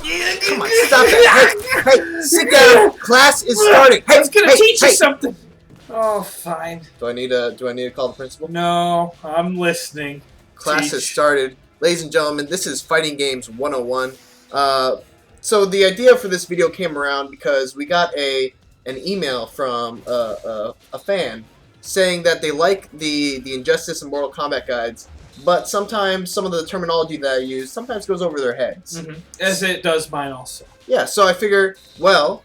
Come on, stop it. Hey, sit down. Class is starting. Hey, I was gonna teach you something. Oh, fine. Do I need to call the principal? No, I'm listening. Class has started. Ladies and gentlemen, this is Fighting Games 101. So the idea for this video came around because we got an email from a fan saying that they like the Injustice and Mortal Kombat guides, but sometimes some of the terminology that I use sometimes goes over their heads. Mm-hmm. As it does mine also. Yeah, so I figured, well,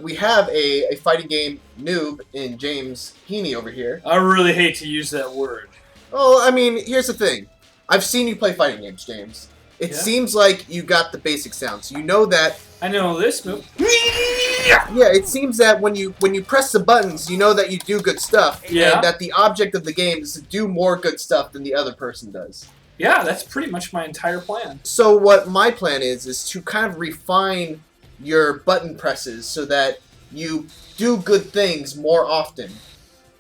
we have a fighting game noob in James Heaney over here. I really hate to use that word. Oh, I mean, here's the thing. I've seen you play fighting games, James. It seems like you got the basic sounds. You know that. I know this move. Yeah, it seems that when you press the buttons, you know that you do good stuff. Yeah. And that the object of the game is to do more good stuff than the other person does. Yeah, that's pretty much my entire plan. So what my plan is to kind of refine your button presses so that you do good things more often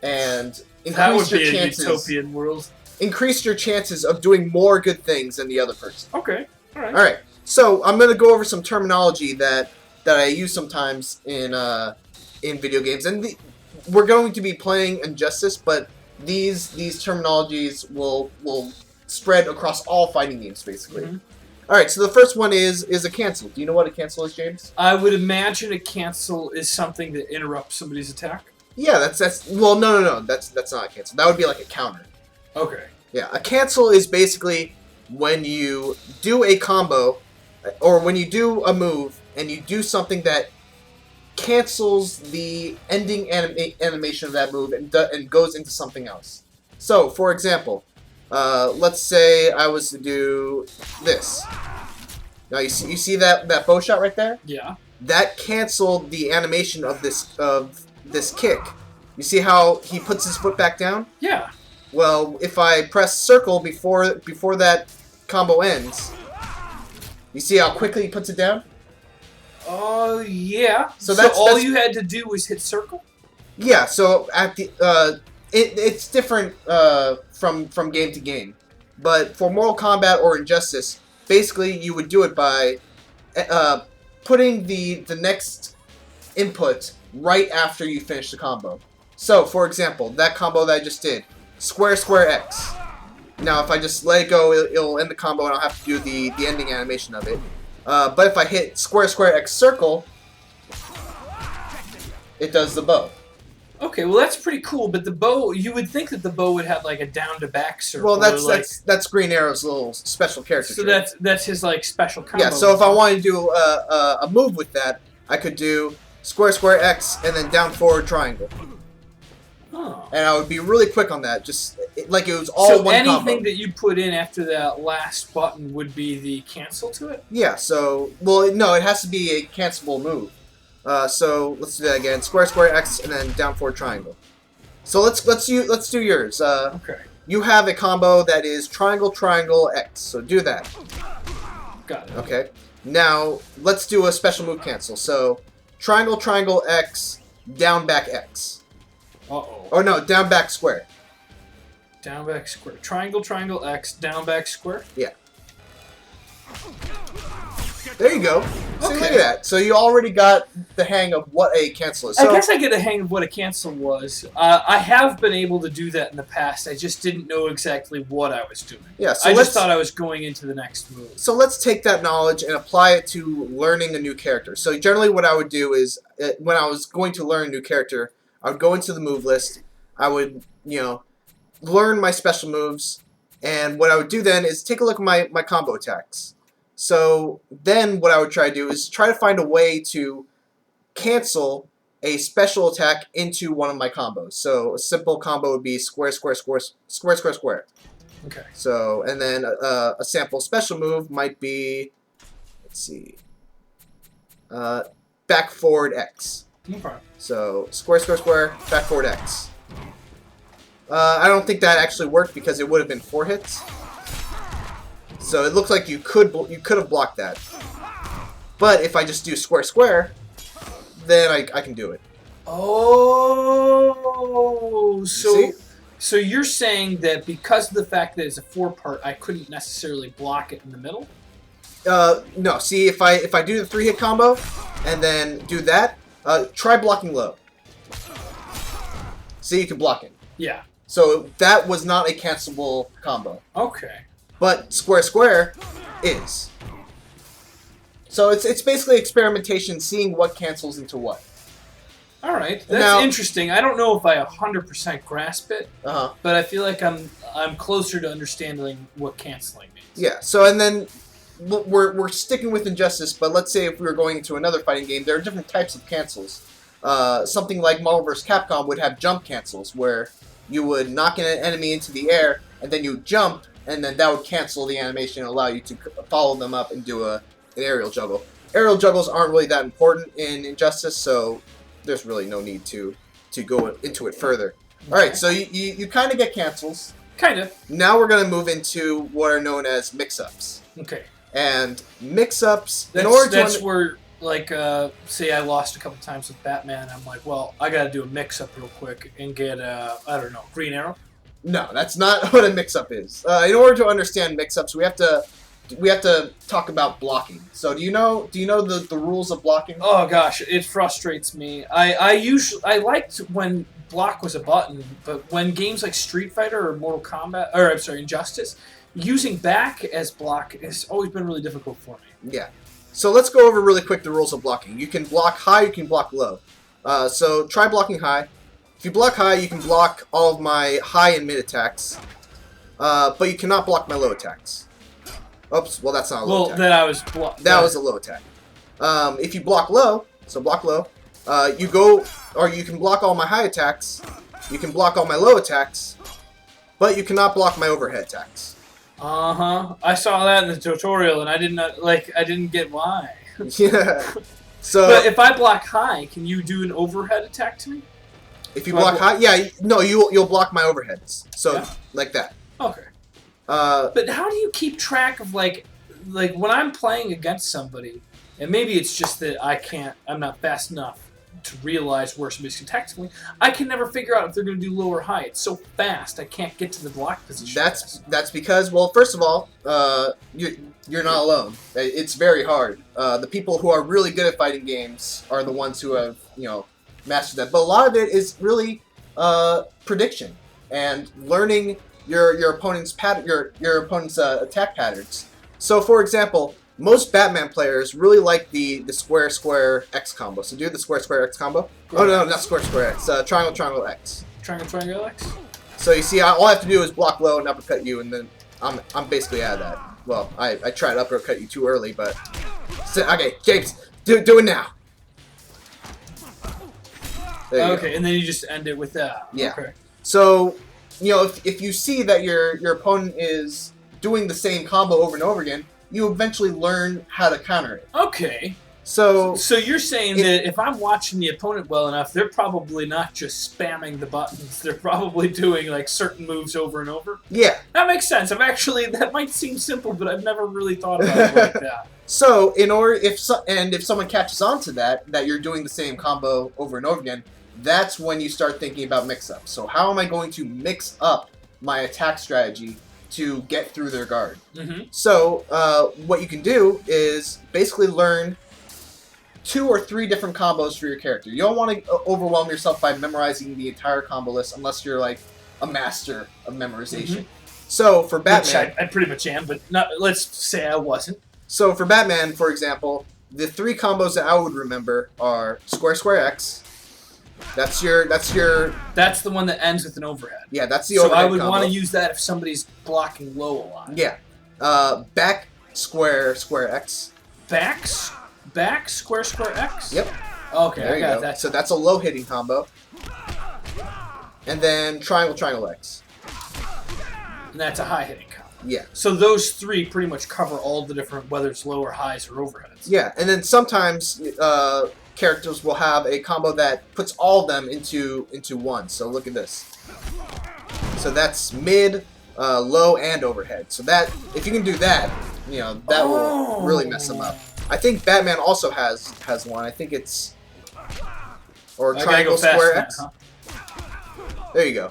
and increase your chances. A utopian world. Increase your chances of doing more good things than the other person. Okay. All right. All right. So I'm going to go over some terminology that I use sometimes in video games, and we're going to be playing Injustice, but these terminologies will spread across all fighting games basically. Mm-hmm. All right. So the first one is a cancel. Do you know what a cancel is, James? I would imagine a cancel is something that interrupts somebody's attack. Yeah. That's well, no. That's not a cancel. That would be like a counter. Okay. Yeah, a cancel is basically when you do a combo, or when you do a move, and you do something that cancels the ending animation of that move and goes into something else. So, for example, let's say I was to do this. Now, you see that bow shot right there? Yeah. That canceled the animation of this kick. You see how he puts his foot back down? Yeah. Well, if I press circle before that combo ends, you see how quickly he puts it down? Oh, yeah. So that's you had to do was hit circle? Yeah, so at the it's different from game to game. But for Mortal Kombat or Injustice, basically you would do it by putting the next input right after you finish the combo. So, for example, that combo that I just did, square, square, X. Now, if I just let it go, it'll end the combo and I'll have to do the ending animation of it. But if I hit square, square, X, circle, it does the bow. Okay, well that's pretty cool, but the bow, you would think that the bow would have like a down to back circle. Well, that's Green Arrow's little special character. So that's his like special combo. Yeah, so if I wanted to do a move with that, I could do square, square, X, and then down, forward, triangle. Oh. And I would be really quick on that, just like it was all one combo. So anything that you put in after that last button would be the cancel to it? Yeah, so, well, no, it has to be a cancelable move. So let's do that again. Square, square, X, and then down, forward, triangle. So let's do yours. Okay. You have a combo that is triangle, triangle, X. So do that. Got it. Okay. Now let's do a special move cancel. So triangle, triangle, X, down, back, X. Uh-oh. Or no, down, back, square. Down, back, square. Triangle, triangle, X, down, back, square? Yeah. There you go. See, okay. Look at that. So you already got the hang of what a cancel is. So, I guess I get a hang of what a cancel was. I have been able to do that in the past. I just didn't know exactly what I was doing. Yeah, so I just thought I was going into the next move. So let's take that knowledge and apply it to learning a new character. So generally what I would do is, when I was going to learn a new character, I would go into the move list. I would, learn my special moves. And what I would do then is take a look at my combo attacks. So then what I would try to do is try to find a way to cancel a special attack into one of my combos. So a simple combo would be square, square, square, square, square, square. Okay. So, and then a sample special move might be, let's see, back, forward, X. Okay. So square, square, square, back, forward, X. I don't think that actually worked because it would have been 4 hits. So it looks like you could have blocked that. But if I just do square, square, then I can do it. Oh, so you're saying that because of the fact that it's a 4-part, I couldn't necessarily block it in the middle? No. See, if I do the 3-hit combo, and then do that, try blocking low. See, you can block it. Yeah. So that was not a cancelable combo. Okay. But square square is. So it's basically experimentation, seeing what cancels into what. All right, that's interesting. I don't know if I 100% grasp it, but I feel like I'm closer to understanding what canceling means. Yeah. So and then we're sticking with Injustice, but let's say if we were going into another fighting game, there are different types of cancels. Something like Marvel vs. Capcom would have jump cancels, where you would knock an enemy into the air, and then you jump, and then that would cancel the animation and allow you to follow them up and do an aerial juggle. Aerial juggles aren't really that important in Injustice, so there's really no need to go into it further. Okay. All right, so you kind of get cancels. Kind of. Now we're going to move into what are known as mix-ups. Okay. And mix-ups, that's where, like, say I lost a couple times with Batman, I'm like, well, I got to do a mix-up real quick and get, I don't know, Green Arrow? No, that's not what a mix-up is. In order to understand mix-ups, we have to talk about blocking. So do you know the rules of blocking? Oh gosh, it frustrates me. I liked when block was a button, but when games like Street Fighter or Mortal Kombat, or I'm sorry, Injustice, using back as block has always been really difficult for me. Yeah. So let's go over really quick the rules of blocking. You can block high, you can block low. So try blocking high. If you block high, you can block all of my high and mid attacks, but you cannot block my low attacks. Oops, well that's not a low attack. Well, that was a low attack. If you block low, so block low, you can block all my high attacks, you can block all my low attacks, but you cannot block my overhead attacks. I saw that in the tutorial, and I didn't get why. Yeah. So, but if I block high, can you do an overhead attack to me? If you block high, yeah, no, you'll block my overheads. So yeah. Like that. Okay. But how do you keep track of like when I'm playing against somebody, and maybe it's just that I'm not fast enough to realize where somebody's attacking me. I can never figure out if they're going to do low or high. It's so fast, I can't get to the block position. That's because, well, first of all, you're not alone. It's very hard. The people who are really good at fighting games are the ones who have mastered that. But a lot of it is really prediction and learning your opponent's your opponent's attack patterns. So, for example, most Batman players really like the square square X combo. So do the square square X combo. Oh no, not square square X. Triangle triangle X. Triangle X. So you see, all I have to do is block low and uppercut you, and then I'm basically out of that. Well, I tried to uppercut you too early, but okay, James, do it now. Okay, and then you just end it with that. Yeah. Okay. So if you see that your opponent is doing the same combo over and over again, you eventually learn how to counter it. Okay. So you're saying that if I'm watching the opponent well enough, they're probably not just spamming the buttons. They're probably doing like certain moves over and over. Yeah. That makes sense. That might seem simple, but I've never really thought about it like that. So if someone catches on to that you're doing the same combo over and over again, that's when you start thinking about mix-up. So how am I going to mix up my attack strategy to get through their guard? Mm-hmm. So what you can do is basically learn 2 or 3 different combos for your character. You don't want to overwhelm yourself by memorizing the entire combo list unless you're like a master of memorization. Mm-hmm. So for Batman... Which I pretty much am, but let's say I wasn't. So for Batman, for example, the 3 combos that I would remember are square square X. That's the one that ends with an overhead. Yeah, that's the overhead. So I would combo. want to use that if somebody's blocking low a lot. Yeah. Back square square X. Back square square X? Yep. Okay, there I got that. So that's a low hitting combo. And then triangle triangle X. And that's a high hitting combo. Yeah. So those 3 pretty much cover all the different, whether it's lower highs or overheads. Yeah, and then sometimes characters will have a combo that puts all of them into one. So look at this. So that's mid, low, and overhead. So that if you can do that, that will really mess them up. I think Batman also has one. I think it's triangle square X. There you go.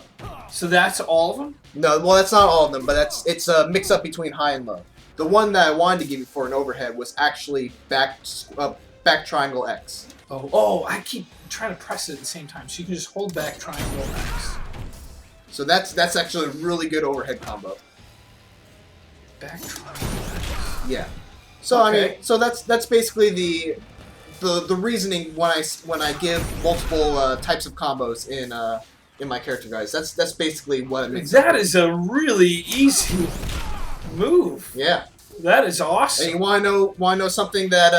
So that's all of them? No, well that's not all of them, but it's a mix up between high and low. The one that I wanted to give you for an overhead was actually back triangle X. Oh, I keep trying to press it at the same time. So you can just hold back triangle X. So that's actually a really good overhead combo. Back triangle X. Yeah. So Okay. I mean, so that's basically the reasoning when I give multiple types of combos in my character guides. That's basically what it makes. That is a really easy move. Yeah. That is awesome. And you want to know something that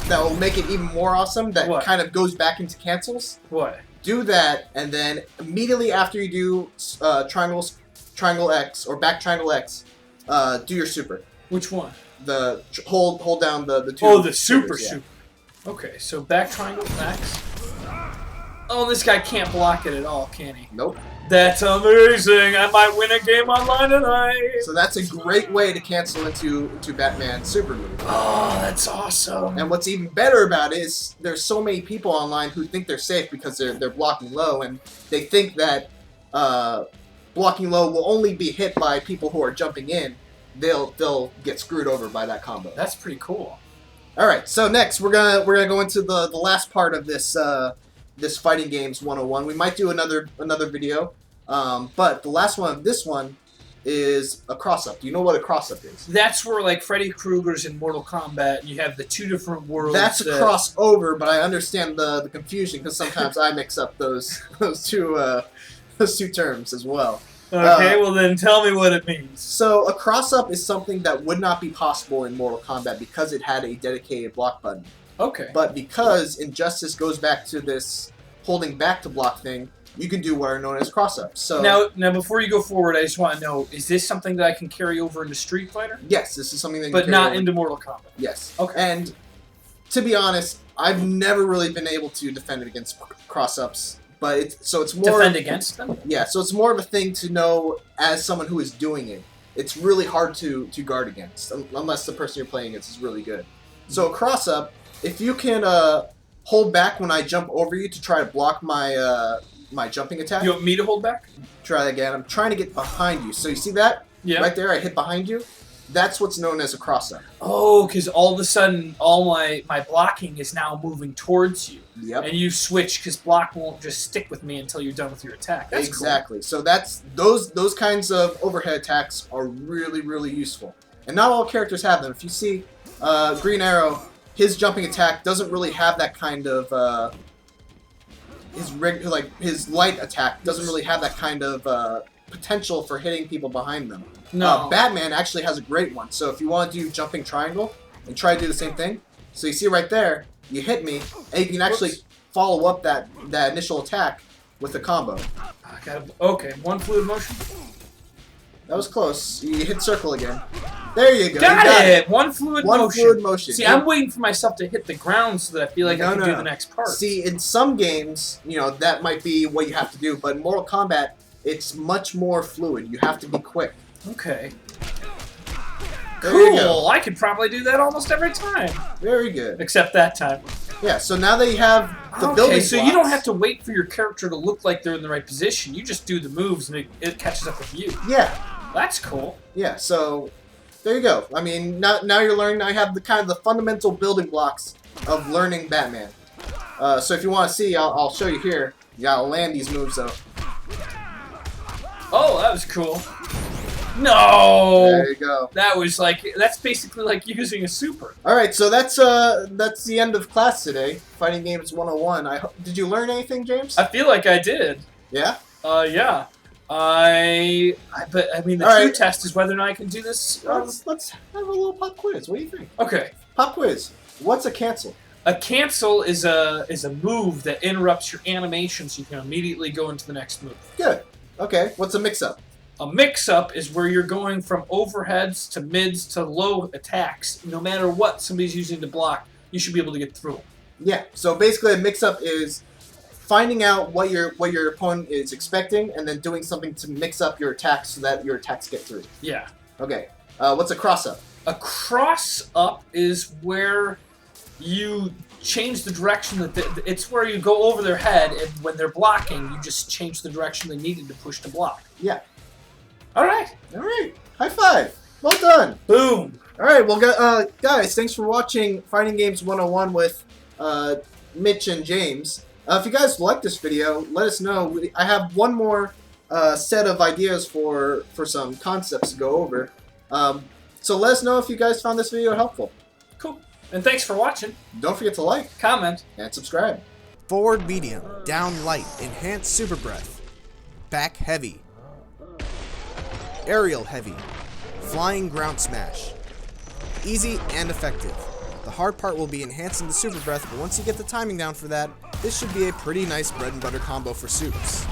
will make it even more awesome? That What? kind of goes back into cancels. What? Do that, and then immediately after you do triangle X or back triangle X, do your super. Which one? The hold down the two. Oh, the super supers, yeah. super. Okay, so back triangle X. Oh, this guy can't block it at all, can he? Nope. That's amazing. I might win a game online tonight. So that's a great way to cancel into Batman's super move. Oh, that's awesome. And what's even better about it is there's so many people online who think they're safe because they're blocking low, and they think that blocking low will only be hit by people who are jumping in. They'll get screwed over by that combo. That's pretty cool. All right, so next we're gonna go into the last part of this this fighting games 101. We might do another video, but the last one of this one is a cross-up. Do you know what a cross-up is? That's where, like, Freddy Krueger's in Mortal Kombat, you have the two different worlds. That's a crossover, but I understand the confusion because sometimes I mix up those two terms as well. Okay, well then tell me what it means. So a cross-up is something that would not be possible in Mortal Kombat because it had a dedicated block button. Okay. But because Injustice goes back to this holding back to block thing, you can do what are known as cross-ups. So now before you go forward, I just want to know, is this something that I can carry over into Street Fighter? yes, this is something that you But can not carry over. into Mortal Kombat. Yes. Okay. And to be honest, I've never really been able to defend it against cross-ups. But it's more Defend against them? Yeah, so it's more of a thing to know as someone who is doing it. It's really hard to guard against, unless the person you're playing against is really good. So a cross-up, if you can hold back when I jump over you to try to block my my jumping attack. You want me to hold back? Try that again. I'm trying to get behind you. So you see that? Yeah. Right there, I hit behind you. That's what's known as a cross-up. Oh, because all of a sudden, all my blocking is now moving towards you. Yep. And you switch because block won't just stick with me until you're done with your attack. That's exactly. Cool. So that's those kinds of overhead attacks are really, really useful. And not all characters have them. If you see Green Arrow, his jumping attack doesn't really have that kind of his light attack doesn't really have that kind of potential for hitting people behind them. No. Batman actually has a great one. So if you want to do jumping triangle and try to do the same thing, so you see right there, you hit me, and you can actually follow up that initial attack with a combo. I got okay, one fluid motion. That was close. You hit circle again. There you go. Got you got it. One fluid motion. One fluid motion. See, I'm waiting for myself to hit the ground so that I feel like I can do the next part. See, in some games, that might be what you have to do, but in Mortal Kombat, it's much more fluid. You have to be quick. Okay. There you Cool. go. I could probably do that almost every time. Very good. Except that time. Yeah, so now that you have the building Okay, so blocks, you don't have to wait for your character to look like they're in the right position. You just do the moves and it catches up with you. Yeah. That's cool. Yeah, so there you go. I mean, now you're learning. Now you have the fundamental building blocks of learning Batman. So if you want to see, I'll show you here. You gotta land these moves though. Oh, that was cool. No! There you go. That's basically like using a super. All right, so that's the end of class today. Fighting Games 101. Did you learn anything, James? I feel like I did. Yeah. Yeah. But I mean, the true test is whether or not I can do this. Let's have a little pop quiz. What do you think? Okay. Pop quiz. What's a cancel? A cancel is a move that interrupts your animation, so you can immediately go into the next move. Good. Okay. What's a mix-up? A mix-up is where you're going from overheads to mids to low attacks. No matter what somebody's using to block, you should be able to get through them. Yeah. So basically, a mix-up is finding out what your opponent is expecting, and then doing something to mix up your attacks so that your attacks get through. Yeah. Okay. What's a cross-up? A cross-up is where you change the direction it's where you go over their head, and when they're blocking, you just change the direction they needed to push to block. Yeah. All right. All right. High five. Well done. Boom. All right, well, guys, thanks for watching Fighting Games 101 with Mitch and James. If you guys like this video, let us know. I have one more set of ideas for some concepts to go over. So let us know if you guys found this video helpful. Cool. And thanks for watching. Don't forget to like, comment, and subscribe. Forward medium, down light, enhanced super breath. Back heavy. Aerial heavy. Flying ground smash. Easy and effective. The hard part will be enhancing the super breath, but once you get the timing down for that, this should be a pretty nice bread and butter combo for soups.